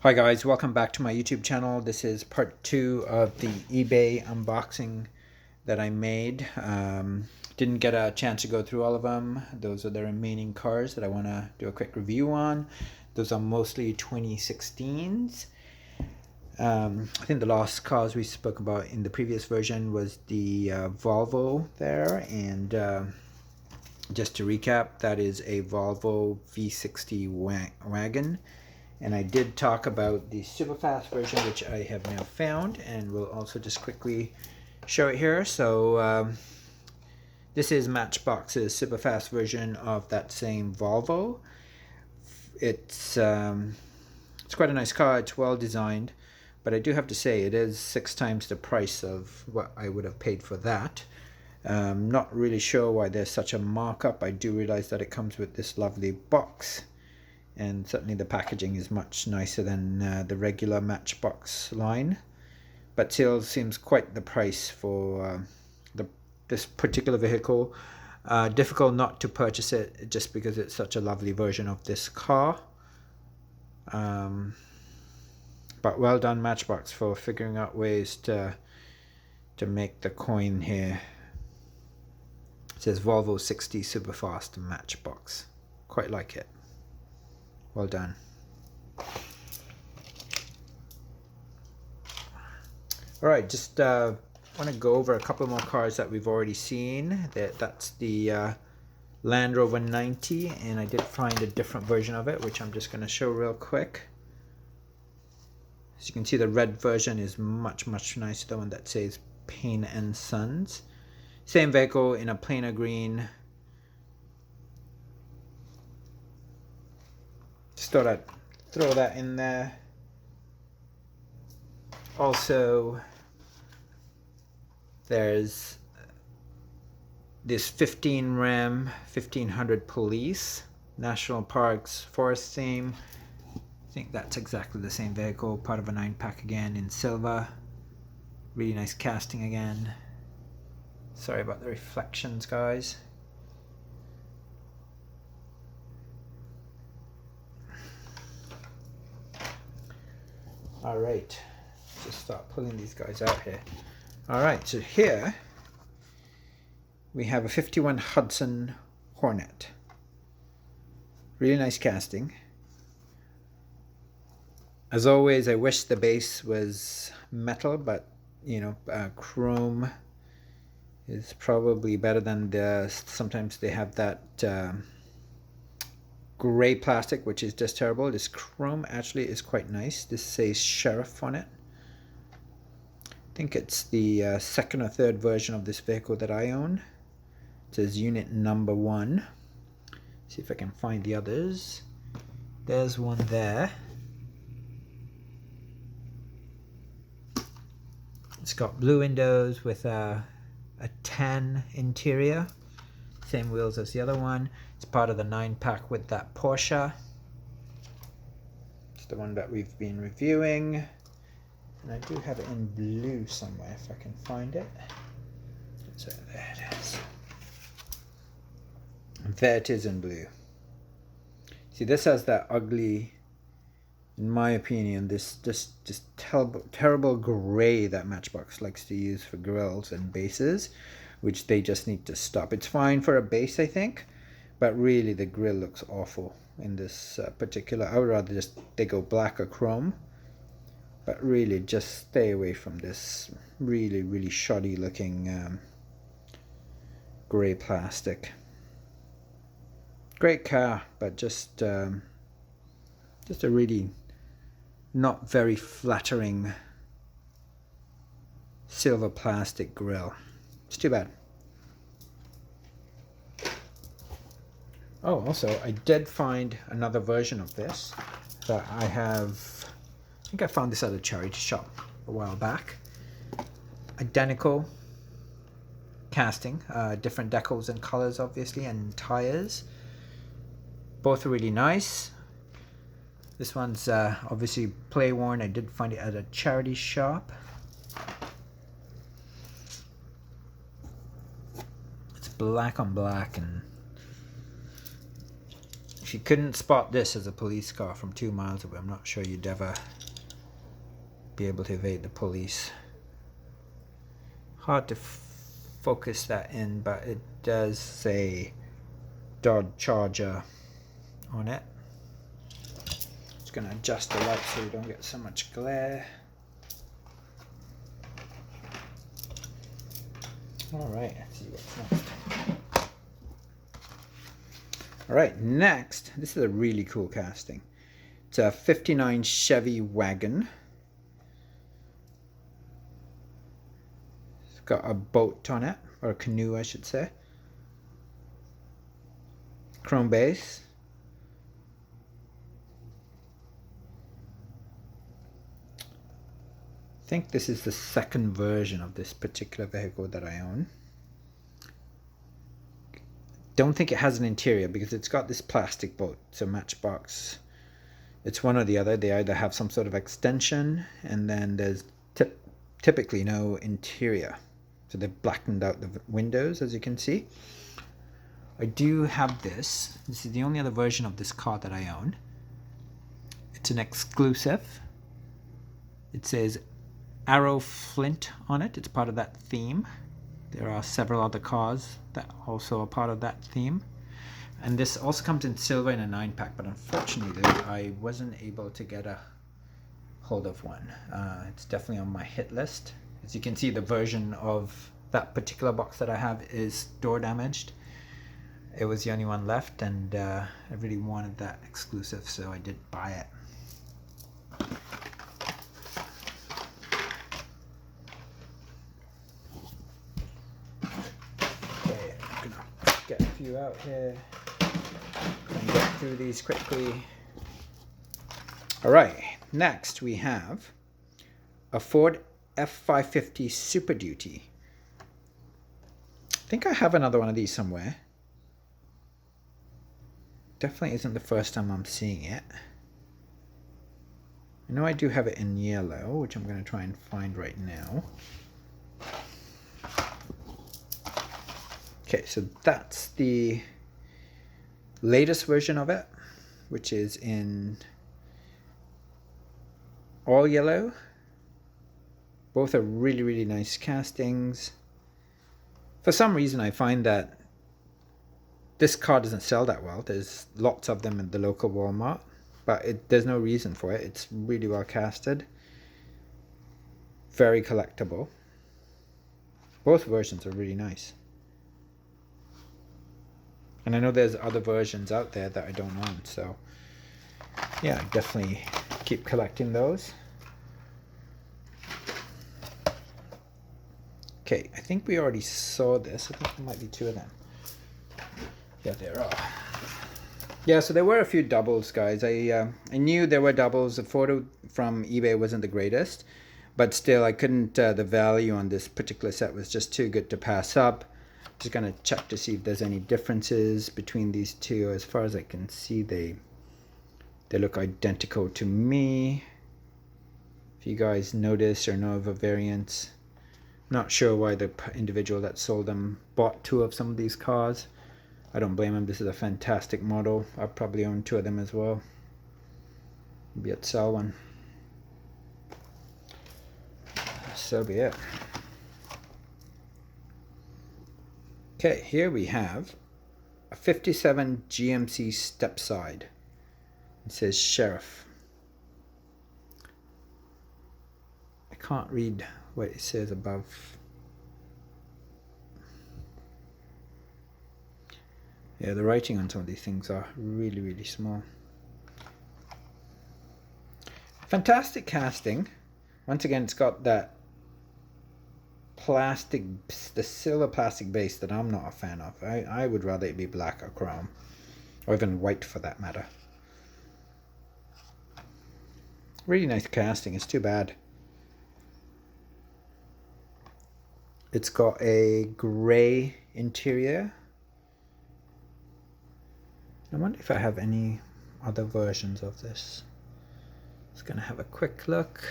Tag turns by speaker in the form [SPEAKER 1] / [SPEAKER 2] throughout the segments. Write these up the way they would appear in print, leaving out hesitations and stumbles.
[SPEAKER 1] Hi guys, welcome back to my YouTube channel. This is part 2 of the eBay unboxing that I made. Didn't get a chance to go through all of them. Those are the remaining cars that I want to do a quick review on. Those are mostly 2016s. I think the last cars we spoke about in the previous version was the Volvo there, and just to recap, that is a Volvo V60 wagon. And I did talk about the super fast version, which I have now found, and we'll also just quickly show it here. So this is Matchbox's super fast version of that same Volvo. It's quite a nice car. It's well designed, but I do have to say it is 6 times the price of what I would have paid for that. Not really sure why there's such a markup. I do realize that it comes with this lovely box, and certainly the packaging is much nicer than the regular Matchbox line, but still seems quite the price for this particular vehicle. Difficult not to purchase it just because it's such a lovely version of this car. But well done, Matchbox, for figuring out ways to make the coin here. It says Volvo 60 Superfast Matchbox. Quite like it. Well done. Alright, just want to go over a couple more cars that we've already seen. That's the Land Rover 90, and I did find a different version of it, which I'm just going to show real quick. As you can see, the red version is much nicer, the one that says Payne and Sons. Same vehicle in a plainer green. Just thought I'd throw that in there. Also, there's this 15 Ram 1500 Police, National Parks, Forest theme. I think that's exactly the same vehicle, part of a 9-pack again in silver. Really nice casting again. Sorry about the reflections, guys. Alright, just start pulling these guys out here. Alright, so here we have a 51 Hudson Hornet. Really nice casting. As always, I wish the base was metal, but you know, chrome is probably better than sometimes they have that gray plastic, which is just terrible. This chrome actually is quite nice. This says Sheriff on it. I think it's the second or third version of this vehicle that I own. It says unit number 1. See if I can find the others. There's one there. It's got blue windows with a tan interior. Same wheels as the other one. It's part of the 9-pack with that Porsche. It's the one that we've been reviewing. And I do have it in blue somewhere if I can find it. So there it is. And there it is in blue. See, this has that ugly, in my opinion, this just terrible gray that Matchbox likes to use for grills and bases, which they just need to stop. It's fine for a base, I think, but really the grill looks awful in this particular. I would rather just they go black or chrome, but really just stay away from this really shoddy looking gray plastic. Great car, but just a really not very flattering silver plastic grill. It's too bad. Oh, also, I did find another version of this that I have. I think I found this at a charity shop a while back. Identical casting, different decals and colors, obviously, and tires. Both are really nice. This one's obviously play worn. I did find it at a charity shop. It's black on black, and If you couldn't spot this as a police car from 2 miles away, I'm not sure you'd ever be able to evade the police. Hard to focus that in, but it does say Dodge Charger on it. Just gonna adjust the light so you don't get so much glare. Alright, let's see what's next. Alright, next, this is a really cool casting. It's a 59 Chevy wagon. It's got a boat on it, or a canoe I should say. Chrome base. I think this is the second version of this particular vehicle that I own. Don't think it has an interior because it's got this plastic boat, so Matchbox. It's one or the other. They either have some sort of extension, and then there's typically no interior. So they've blackened out the windows, as you can see. I do have this. This is the only other version of this car that I own. It's an exclusive. It says Arrow Flint on it. It's part of that theme. There are several other cars that also are part of that theme. And this also comes in silver in a 9-pack, but unfortunately I wasn't able to get a hold of one. It's definitely on my hit list. As you can see, the version of that particular box that I have is door damaged. It was the only one left, and I really wanted that exclusive, so I did buy it. Okay, I'm gonna get a few out here and get through these quickly. Alright, next we have a Ford F550 Super Duty. I think I have another one of these somewhere. Definitely isn't the first time I'm seeing it. I know I do have it in yellow, which I'm going to try and find right now. Okay, so that's the latest version of it, which is in all yellow. Both are really, really nice castings. For some reason, I find that this car doesn't sell that well. There's lots of them at the local Walmart, but there's no reason for it. It's really well casted. Very collectible. Both versions are really nice. And I know there's other versions out there that I don't own, so yeah, definitely keep collecting those. Okay, I think we already saw this. I think there might be two of them. Yeah, there are. Yeah, so there were a few doubles, guys. I knew there were doubles. The photo from eBay wasn't the greatest, but still, I couldn't. The value on this particular set was just too good to pass up. Just gonna check to see if there's any differences between these two. As far as I can see, they look identical to me. If you guys notice or know of a variance. Not sure why the individual that sold them bought two of some of these cars. I don't blame him. This is a fantastic model. I probably own two of them as well. Maybe I'd sell one. So be it. Okay, here we have a 57 GMC stepside. It says Sheriff. I can't read what it says above. Yeah, the writing on some of these things are really, really small. Fantastic casting. Once again, it's got that plastic, the silver plastic base that I'm not a fan of. I would rather it be black or chrome, or even white for that matter. Really nice casting. It's too bad it's got a gray interior. I wonder if I have any other versions of this. Just gonna have a quick look.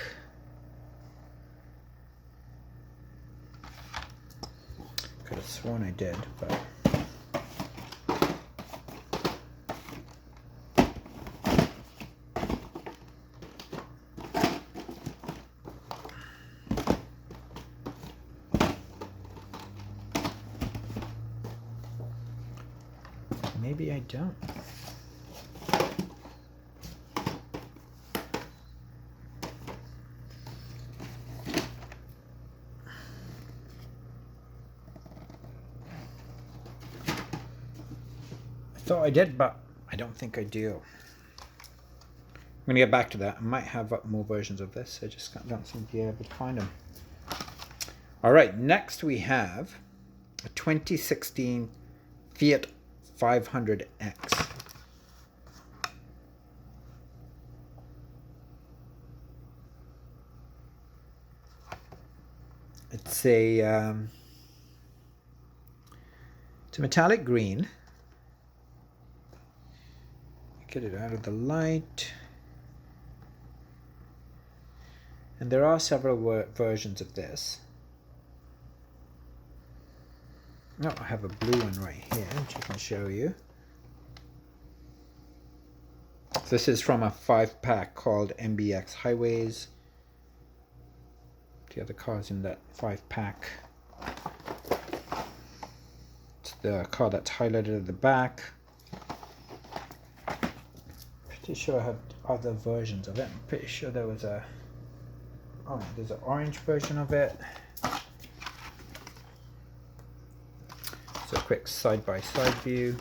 [SPEAKER 1] Could have sworn I did, but maybe I don't. I thought I did, but I don't think I do. I'm going to get back to that. I might have more versions of this. I just don't seem to be able to find them. All right, next we have a 2016 Fiat 500X. It's a metallic green. Get it out of the light. And there are several versions of this. Oh, I have a blue one right here, which I can show you. This is from a 5-pack called MBX Highways. The other cars in that 5-pack. It's the car that's highlighted at the back. Pretty sure I have other versions of it. I'm pretty sure there was a... Oh, there's an orange version of it. So a quick side-by-side view.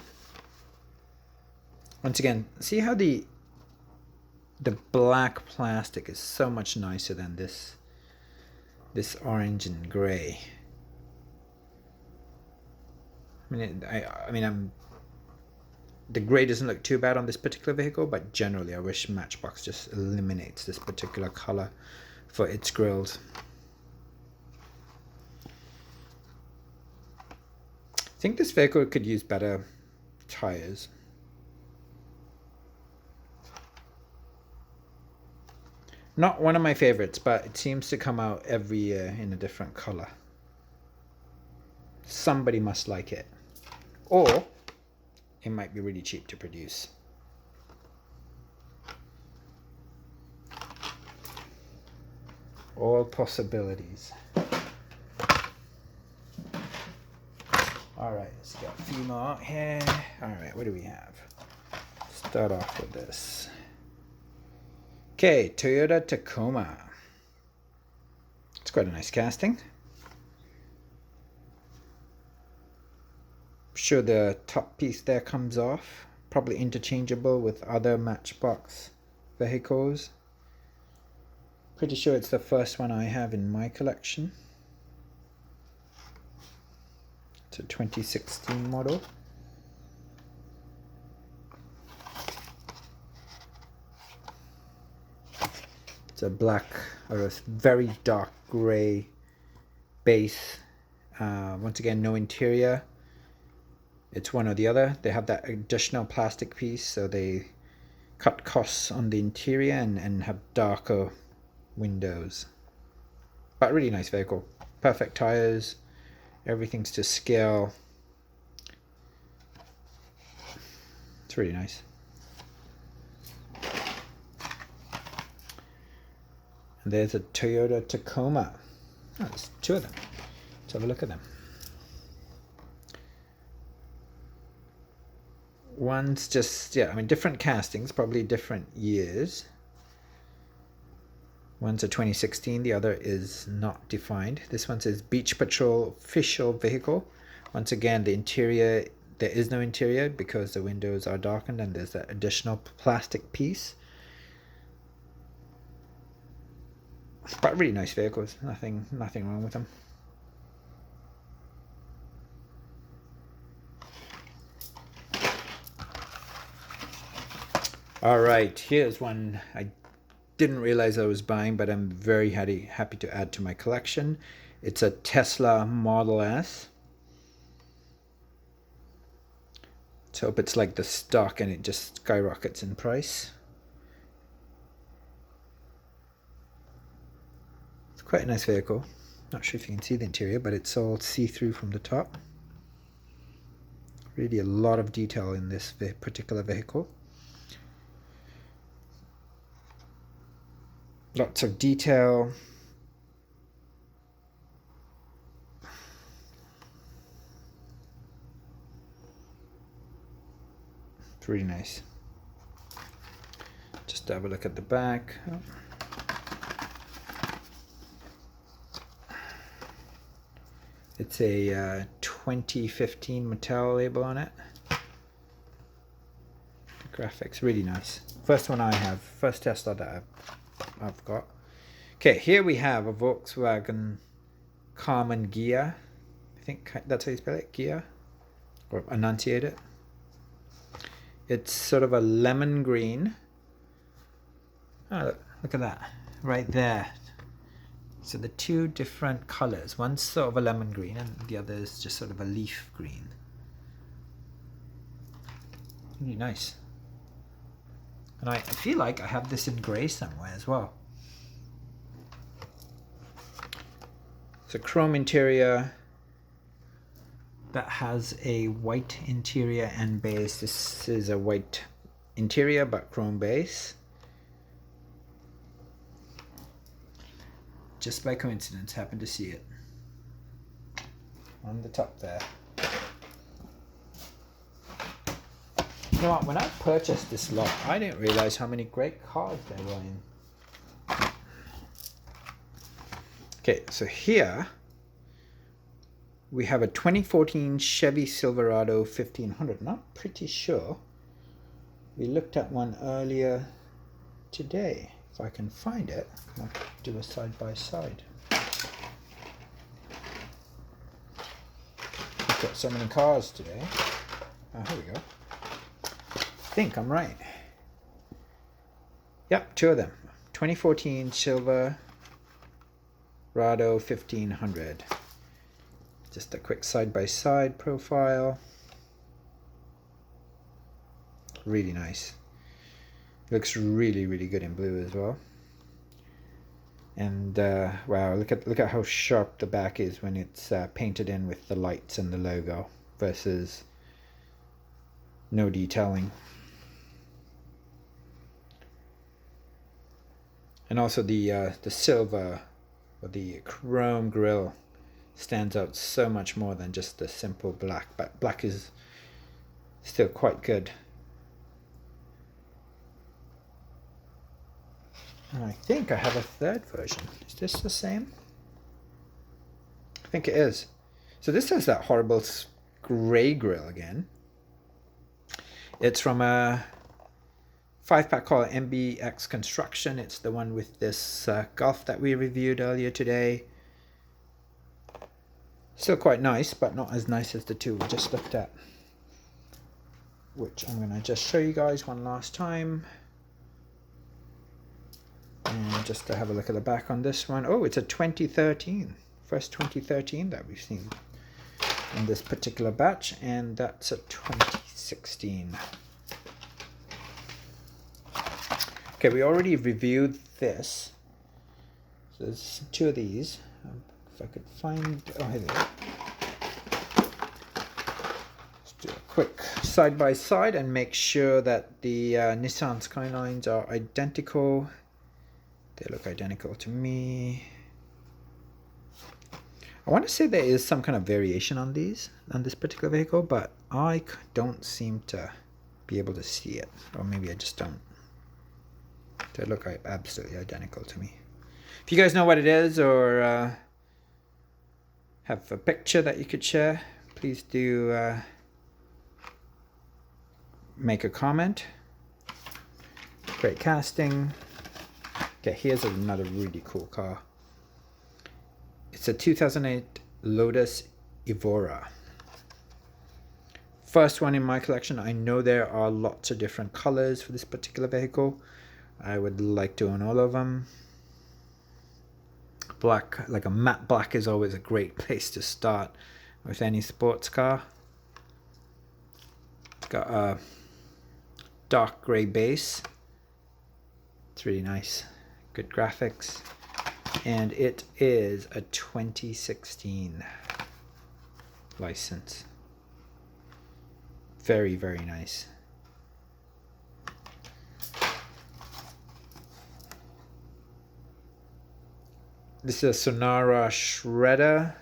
[SPEAKER 1] Once again, see how the black plastic is so much nicer than this orange and gray. I mean, the gray doesn't look too bad on this particular vehicle, but generally I wish Matchbox just eliminates this particular color for its grills. I think this vehicle could use better tires. Not one of my favorites, but it seems to come out every year in a different color. Somebody must like it. Or it might be really cheap to produce. All possibilities. Alright, let's get a few more out here. Alright, what do we have? Start off with this. Okay, Toyota Tacoma. It's quite a nice casting. I'm sure the top piece there comes off. Probably interchangeable with other Matchbox vehicles. Pretty sure it's the first one I have in my collection. It's a 2016 model. It's a black or a very dark gray base. Once again, no interior. It's one or the other. They have that additional plastic piece, so they cut costs on the interior and have darker windows. But really nice vehicle. Perfect tires. Everything's to scale. It's really nice. And there's a Toyota Tacoma. Oh, there's two of them. Let's have a look at them. One's just, yeah, I mean, different castings, probably different years. One's a 2016, the other is not defined. This one says Beach Patrol official vehicle. Once again, the interior, there is no interior because the windows are darkened and there's that additional plastic piece. But really nice vehicles, nothing wrong with them. All right, here's one I didn't realize I was buying, but I'm very happy to add to my collection. It's a Tesla Model S. Let's hope it's like the stock and it just skyrockets in price. It's quite a nice vehicle. Not sure if you can see the interior, but it's all see-through from the top. Really a lot of detail in this particular vehicle. Lots of detail. It's really nice. Just have a look at the back. Oh. It's a 2015 Mattel label on it. The graphics really nice. First one I have, first Tesla that I've got. Okay, here we have a Volkswagen Carmen Ghia. I think that's how you spell it, Ghia, or enunciate it. It's sort of a lemon green. Oh, look at that, right there. So the two different colors, one's sort of a lemon green and the other is just sort of a leaf green. Really nice. And I feel like I have this in grey somewhere as well. It's a chrome interior that has a white interior and base. This is a white interior but chrome base. Just by coincidence, happened to see it on the top there. You know what, when I purchased this lot, I didn't realize how many great cars there were in. Okay, so here we have a 2014 Chevy Silverado 1500. Not pretty sure. We looked at one earlier today. If I can find it, I'll do a side by side. We've got so many cars today. Oh, here we go. I think I'm right. Yep, two of them. 2014 Silverado 1500. Just a quick side by side profile. Really nice. Looks really, really good in blue as well. And wow, look at how sharp the back is when it's painted in with the lights and the logo versus no detailing. And also the silver or the chrome grille stands out so much more than just the simple black. But black is still quite good. And I think I have a third version. Is this the same? I think it is. So this has that horrible grey grille again. It's from a 5-pack called MBX Construction. It's the one with this Golf that we reviewed earlier today. Still quite nice, but not as nice as the two we just looked at. Which I'm going to just show you guys one last time. And just to have a look at the back on this one. Oh, it's a 2013. First 2013 that we've seen in this particular batch. And that's a 2016. Okay, we already reviewed this. So there's two of these. If I could find... Oh, here they are. Let's do a quick side by side and make sure that the Nissan Skylines are identical. They look identical to me. I want to say there is some kind of variation on these, on this particular vehicle, but I don't seem to be able to see it. Or maybe I just don't. They look absolutely identical to me. If you guys know what it is or have a picture that you could share, please do make a comment. Great casting. Okay, here's another really cool car. It's a 2008 Lotus Evora. First one in my collection. I know there are lots of different colors for this particular vehicle. I would like to own all of them. Black, like a matte black, is always a great place to start with any sports car. It's got a dark gray base. It's really nice. Good graphics. And it is a 2016 license. Very, very nice. This is a Sonara Shredder.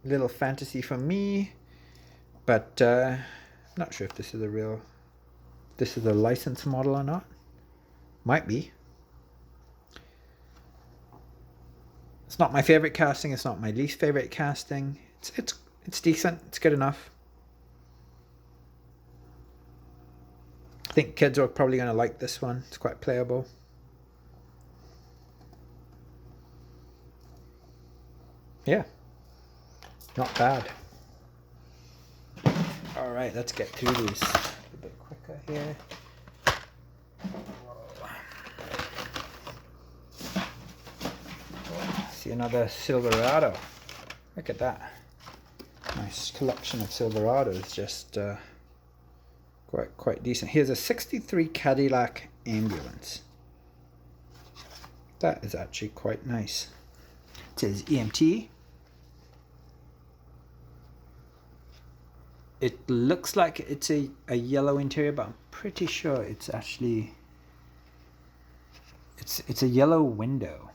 [SPEAKER 1] Little fantasy for me, but I'm not sure if this is a real this is a licensed model or not. Might be. It's not my favorite casting. It's not my least favorite casting. It's decent. It's good enough. I think kids are probably going to like this one. It's quite playable. Yeah, not bad. All right, let's get through these a bit quicker here. See another Silverado. Look at that. Nice collection of Silverados. Just quite decent. Here's a 63 Cadillac Ambulance. That is actually quite nice. It says EMT. It looks like it's a yellow interior, but I'm pretty sure it's actually it's a yellow window.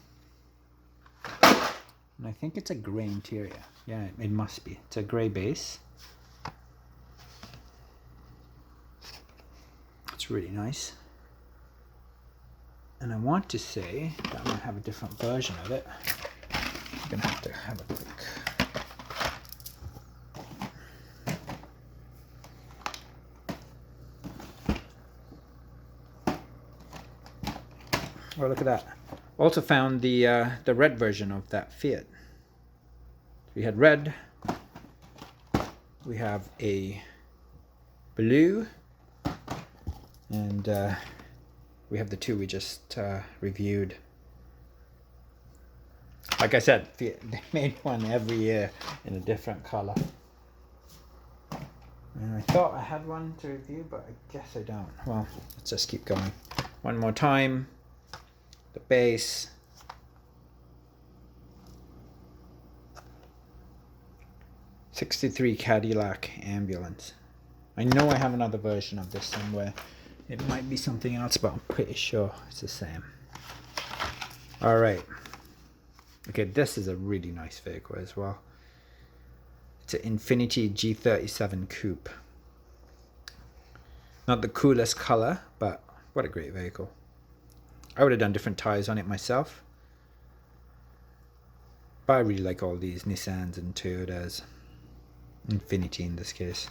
[SPEAKER 1] And I think it's a grey interior. Yeah, it must be. It's a grey base. It's really nice. And I want to say that I might have a different version of it. I'm going to have a quick... Oh, look at that. Also found the red version of that Fiat. We had red. We have a blue. And we have the two we just reviewed. Like I said, they made one every year in a different color. And I thought I had one to review, but I guess I don't. Well, let's just keep going. One more time. The base. '63 Cadillac Ambulance. I know I have another version of this somewhere. It might be something else, but I'm pretty sure it's the same. All right. Okay, this is a really nice vehicle as well. It's an Infiniti G37 Coupe. Not the coolest color, but what a great vehicle. I would have done different tires on it myself. But I really like all these Nissans and Toyotas. Infiniti in this case.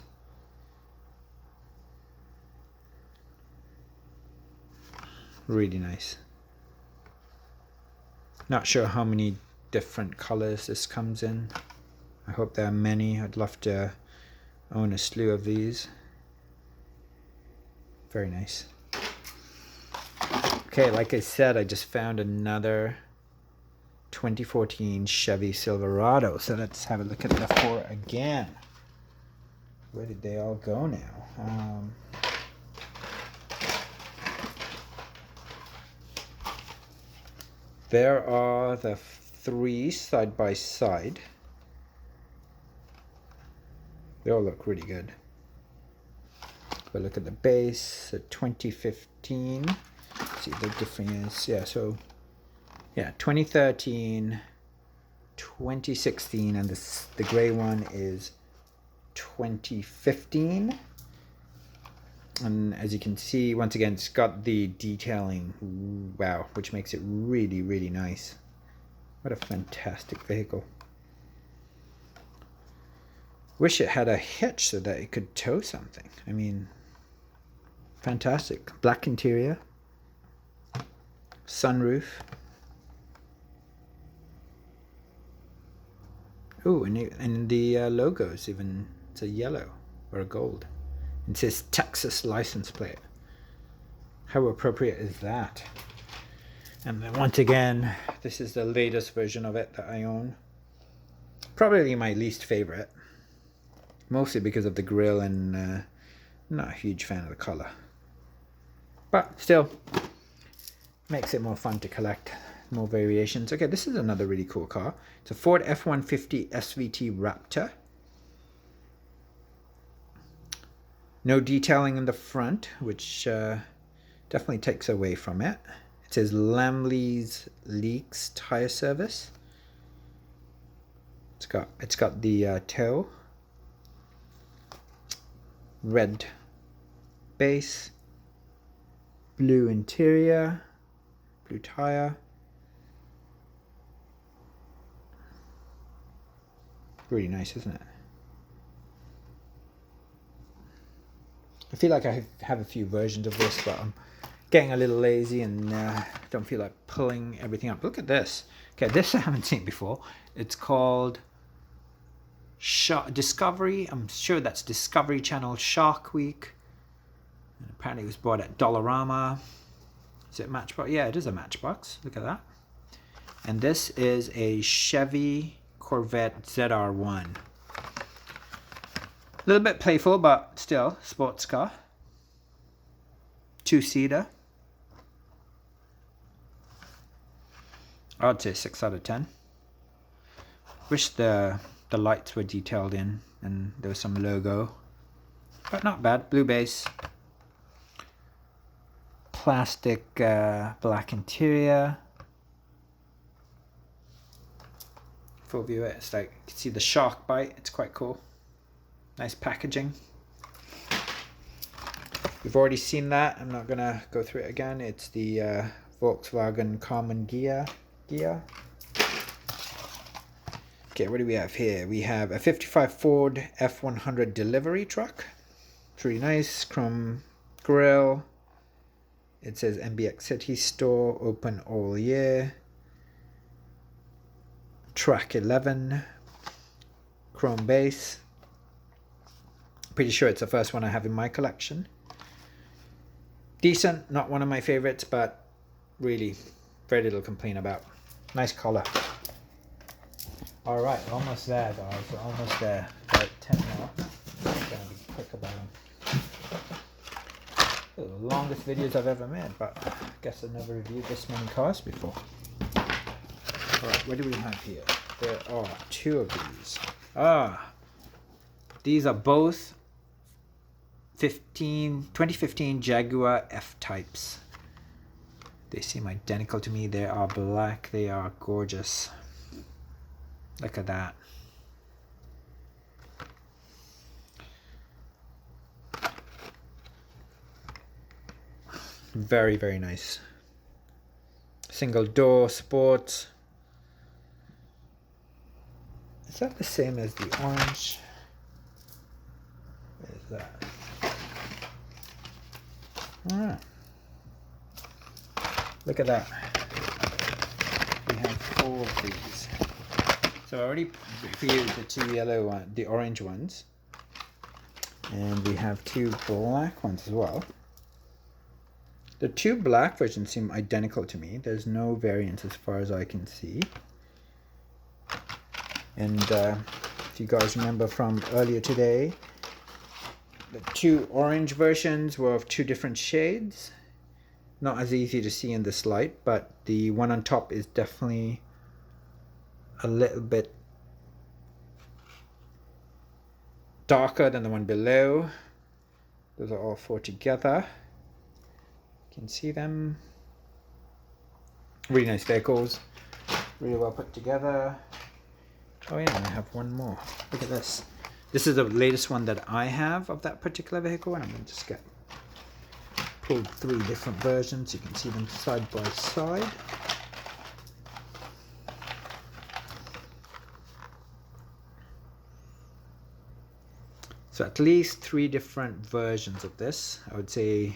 [SPEAKER 1] Really nice. Not sure how many different colors this comes in. I hope there are many. I'd love to own a slew of these. Very nice. Okay, like I said, I just found another 2014 Chevy Silverado. So let's have a look at the four again. Where did they all go now? There are the three side by side. They all look really good. But look at the base, the 2015. See the difference. Yeah, so yeah, 2013, 2016, and the gray one is 2015. And as you can see, once again, it's got the detailing, wow, which makes it really, really nice. What a fantastic vehicle. Wish it had a hitch so that it could tow something. I mean, fantastic. Black interior. Sunroof. Ooh, and the logo's even, it's a yellow or a gold. It says Texas license plate. How appropriate is that? And then once again, this is the latest version of it that I own. Probably my least favorite. Mostly because of the grille and not a huge fan of the color. But still, makes it more fun to collect. More variations. Okay, this is another really cool car. It's a Ford F-150 SVT Raptor. No detailing in the front, which definitely takes away from it. It says Lamley's Leaks Tire Service. It's got the toe, red base, blue interior, blue tire. Really nice, isn't it? I feel like I have a few versions of this, but I'm getting a little lazy and don't feel like pulling everything up. Look at this. Okay, this I haven't seen before. It's called Discovery. I'm sure that's Discovery Channel Shark Week. And apparently it was bought at Dollarama. Is it Matchbox? Yeah, it is a Matchbox. Look at that. And this is a Chevy Corvette ZR1. A little bit playful, but still, sports car. 2-seater. I'd say 6 out of 10. Wish the lights were detailed in and there was some logo. But not bad. Blue base. Plastic black interior. Full view it. It's like you can see the shark bite. It's quite cool. Nice packaging. You've already seen that. I'm not gonna go through it again. It's the Volkswagen Common Gear. Okay, what do we have here? We have a 55 Ford F100 delivery truck. It's really nice. Chrome grille. It says MBX City Store, open all year. Track 11. Chrome base. Pretty sure it's the first one I have in my collection. Decent, not one of my favorites, but really very little complaint about. Nice color. Alright, we're almost there guys, we're almost there. About 10 more. I'm gonna be quick about them. The longest videos I've ever made, but I guess I've never reviewed this many cars before. Alright, what do we have here? There are 2 of these. These are both 2015 Jaguar F-Types. They seem identical to me. They are black. They are gorgeous. Look at that. Very, very nice. Single door, sports. Is that the same as the orange? What is that? Ah. Look at that. We have 4 of these. So I already reviewed the 2 yellow ones, the orange ones. And we have 2 black ones as well. The 2 black versions seem identical to me. There's no variance as far as I can see. And if you guys remember from earlier today, the 2 orange versions were of 2 different shades. Not as easy to see in this light, but the one on top is definitely a little bit darker than the one below. Those are all 4 together. You can see them. Really nice vehicles. Really well put together. Oh yeah, I have one more. Look at this. This is the latest one that I have of that particular vehicle, and I'm going to just pulled 3 different versions. You can see them side by side. So at least 3 different versions of this. I would say,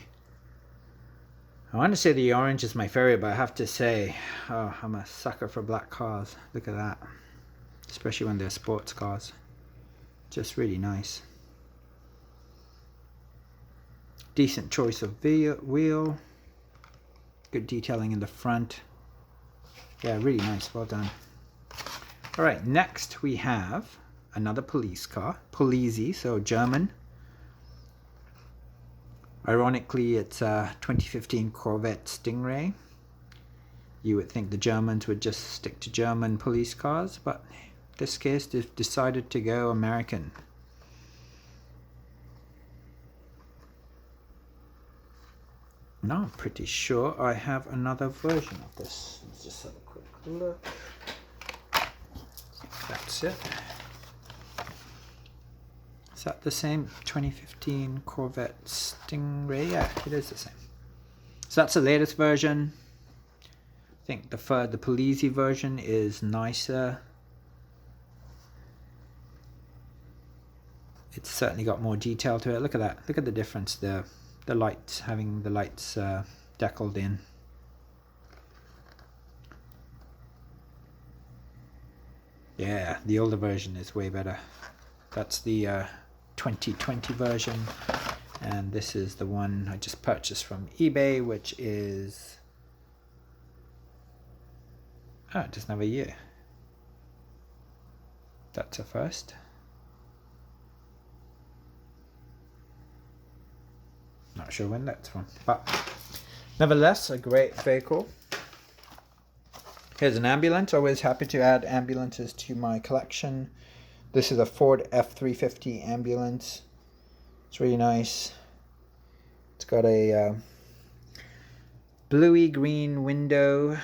[SPEAKER 1] I want to say the orange is my favorite, but I have to say, I'm a sucker for black cars. Look at that. Especially when they're sports cars. Just really nice. Decent choice of wheel. Good detailing in the front. Yeah, really nice. Well done. Alright, next we have another police car. Polizzi, so German. Ironically, it's a 2015 Corvette Stingray. You would think the Germans would just stick to German police cars, but in this case they've decided to go American. Now I'm pretty sure I have another version of this. Let's just have a quick look. That's it. Is that the same 2015 Corvette Stingray? Yeah, it is the same. So that's the latest version. I think the Polizzi version is nicer. It's certainly got more detail to it. Look at that. Look at the difference. The lights, having the lights deckled in. Yeah, the older version is way better. That's the 2020 version, and this is the one I just purchased from eBay, which is it doesn't have a year. That's a first. Not sure when that's from, but nevertheless, a great vehicle. Here's an ambulance. Always happy to add ambulances to my collection. This is a Ford F-350 ambulance. It's really nice. It's got a bluey green window.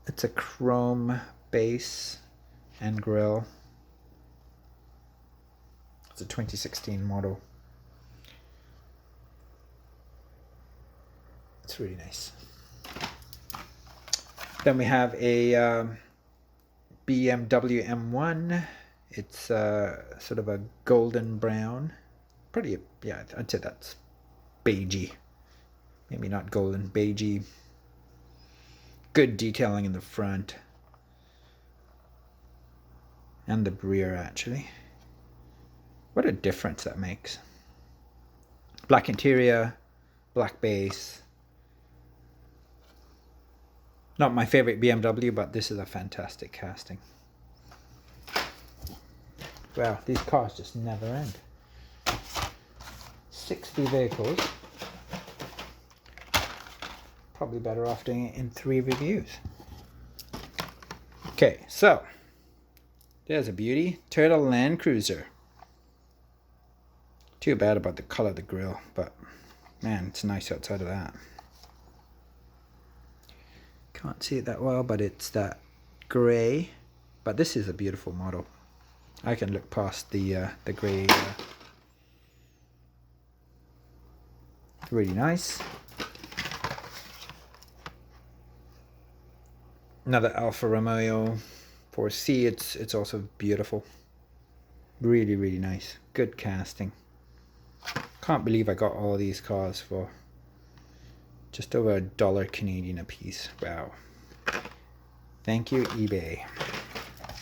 [SPEAKER 1] It's a chrome base and grille. It's a 2016 model. It's really nice. Then we have a BMW M1. It's sort of a golden brown. Pretty, yeah, I'd say that's beigey. Maybe not golden, beigey. Good detailing in the front. And the rear, actually. What a difference that makes. Black interior, black base. Not my favorite BMW, but this is a fantastic casting. Wow, these cars just never end. 60 vehicles. Probably better off doing it in 3 reviews. Okay, so there's a beauty. Turtle Land Cruiser. Too bad about the color of the grille, but man, it's nice outside of that. Can't see it that well, but it's that gray. But this is a beautiful model. I can look past the gray. Really nice. Another Alfa Romeo 4C. It's also beautiful. Really, really nice. Good casting. Can't believe I got all these cars for just over $1 Canadian a piece. Wow. Thank you, eBay.